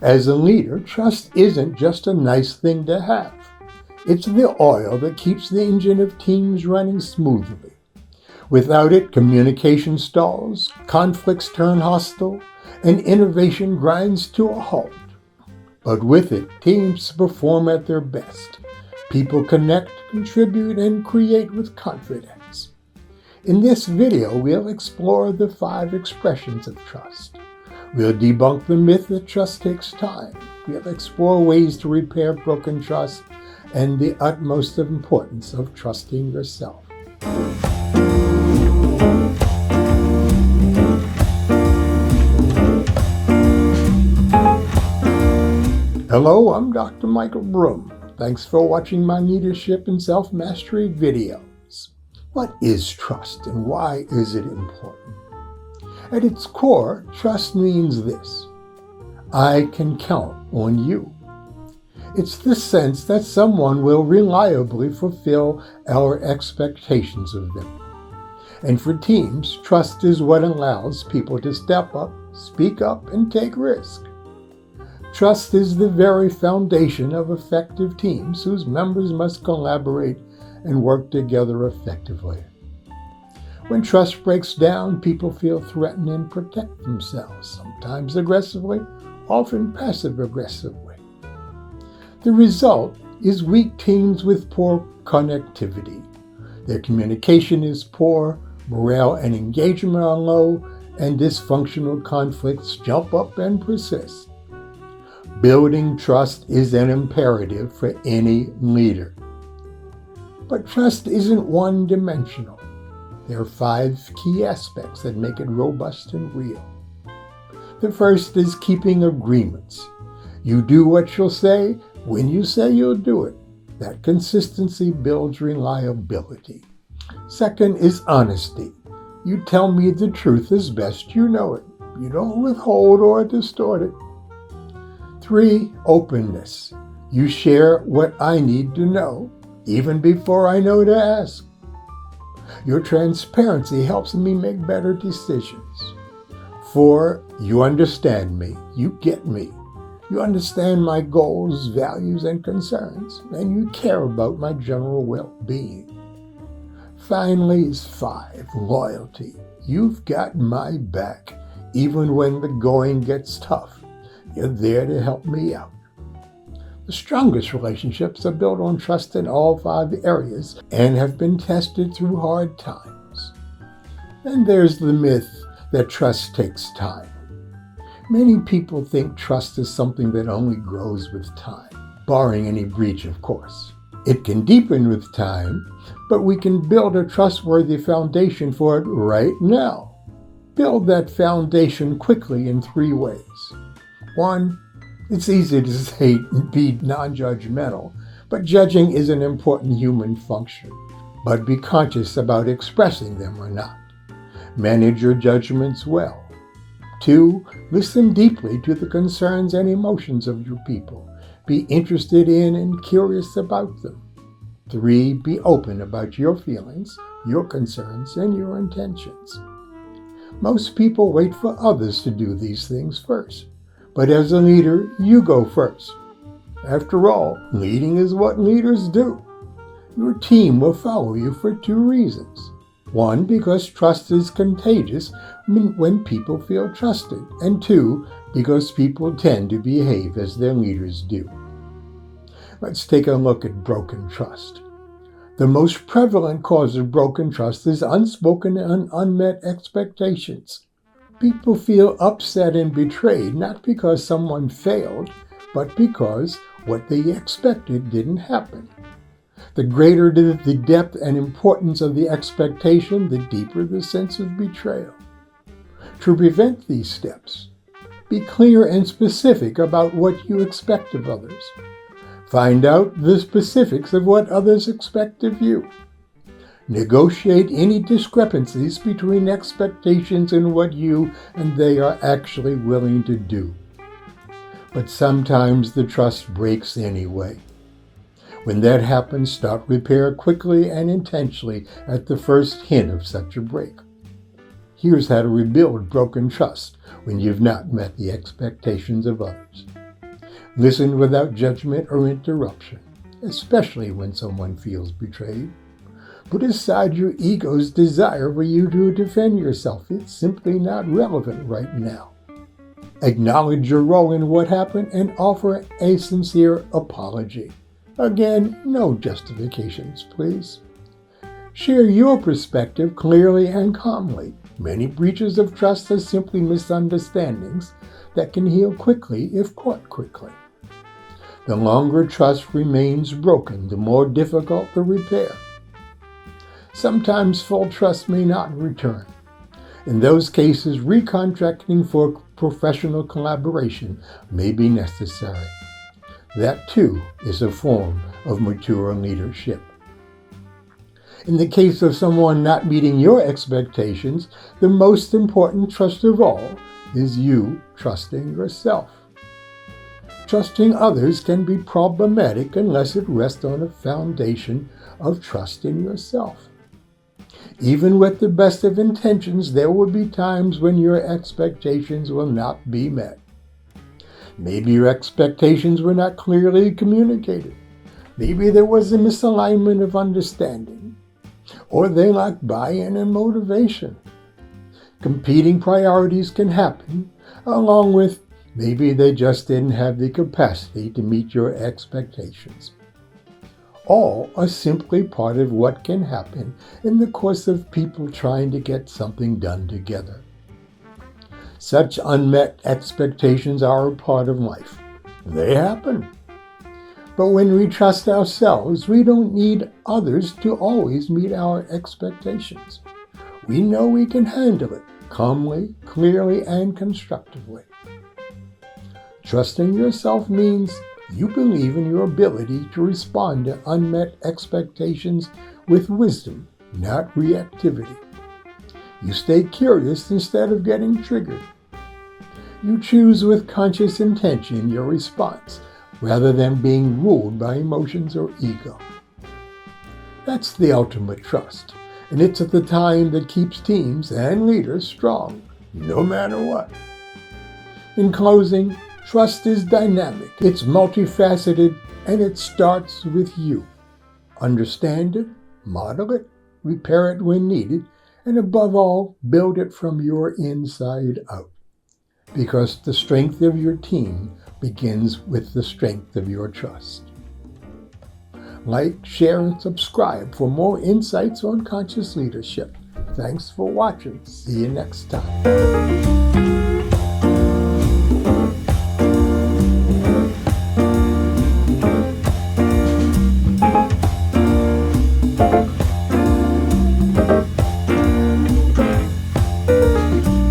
As a leader, trust isn't just a nice thing to have. It's the oil that keeps the engine of teams running smoothly. Without it, communication stalls, conflicts turn hostile, and innovation grinds to a halt. But with it, teams perform at their best. People connect, contribute, and create with confidence. In this video, we'll explore the 5 expressions of trust. We'll debunk the myth that trust takes time. We'll explore ways to repair broken trust and the utmost importance of trusting yourself. Hello, I'm Dr. Michael Broom. Thanks for watching my leadership and self-mastery videos. What is trust and why is it important? At its core, trust means this: I can count on you. It's the sense that someone will reliably fulfill our expectations of them. And for teams, trust is what allows people to step up, speak up, and take risk. Trust is the very foundation of effective teams whose members must collaborate and work together effectively. When trust breaks down, people feel threatened and protect themselves, sometimes aggressively, often passive-aggressively. The result is weak teams with poor connectivity. Their communication is poor, morale and engagement are low, and dysfunctional conflicts jump up and persist. Building trust is an imperative for any leader. But trust isn't one-dimensional. There are 5 key aspects that make it robust and real. The first is keeping agreements. You do what you'll say when you say you'll do it. That consistency builds reliability. Second is honesty. You tell me the truth as best you know it. You don't withhold or distort it. 3, openness. You share what I need to know, even before I know to ask. Your transparency helps me make better decisions. 4, you understand me. You get me. You understand my goals, values, and concerns, and you care about my general well-being. Finally is 5, loyalty. You've got my back, even when the going gets tough. You're there to help me out. The strongest relationships are built on trust in all 5 areas and have been tested through hard times. Then there's the myth that trust takes time. Many people think trust is something that only grows with time, barring any breach, of course. It can deepen with time, but we can build a trustworthy foundation for it right now. Build that foundation quickly in 3 ways. 1, it's easy to say be non-judgmental, but judging is an important human function. But be conscious about expressing them or not. Manage your judgments well. 2, listen deeply to the concerns and emotions of your people. Be interested in and curious about them. 3, be open about your feelings, your concerns, and your intentions. Most people wait for others to do these things first. But as a leader, you go first. After all, leading is what leaders do. Your team will follow you for 2 reasons. 1, because trust is contagious when people feel trusted. And 2, because people tend to behave as their leaders do. Let's take a look at broken trust. The most prevalent cause of broken trust is unspoken and unmet expectations. People feel upset and betrayed not because someone failed, but because what they expected didn't happen. The greater the depth and importance of the expectation, the deeper the sense of betrayal. To prevent these steps, be clear and specific about what you expect of others. Find out the specifics of what others expect of you. Negotiate any discrepancies between expectations and what you and they are actually willing to do. But sometimes the trust breaks anyway. When that happens, start repair quickly and intentionally at the first hint of such a break. Here's how to rebuild broken trust when you've not met the expectations of others. Listen without judgment or interruption, especially when someone feels betrayed. Put aside your ego's desire for you to defend yourself. It's simply not relevant right now. Acknowledge your role in what happened and offer a sincere apology. Again, no justifications, please. Share your perspective clearly and calmly. Many breaches of trust are simply misunderstandings that can heal quickly if caught quickly. The longer trust remains broken, the more difficult the repair. Sometimes full trust may not return. In those cases, recontracting for professional collaboration may be necessary. That, too, is a form of mature leadership. In the case of someone not meeting your expectations, the most important trust of all is you trusting yourself. Trusting others can be problematic unless it rests on a foundation of trust in yourself. Even with the best of intentions, there will be times when your expectations will not be met. Maybe your expectations were not clearly communicated. Maybe there was a misalignment of understanding, or they lacked buy-in and motivation. Competing priorities can happen, along with maybe they just didn't have the capacity to meet your expectations. All are simply part of what can happen in the course of people trying to get something done together. Such unmet expectations are a part of life. They happen. But when we trust ourselves, we don't need others to always meet our expectations. We know we can handle it calmly, clearly, and constructively. Trusting yourself means you believe in your ability to respond to unmet expectations with wisdom, not reactivity. You stay curious instead of getting triggered. You choose with conscious intention your response, rather than being ruled by emotions or ego. That's the ultimate trust, and it's at the time that keeps teams and leaders strong, no matter what. In closing, trust is dynamic, it's multifaceted, and it starts with you. Understand it, model it, repair it when needed, and above all, build it from your inside out. Because the strength of your team begins with the strength of your trust. Like, share, and subscribe for more insights on conscious leadership. Thanks for watching. See you next time.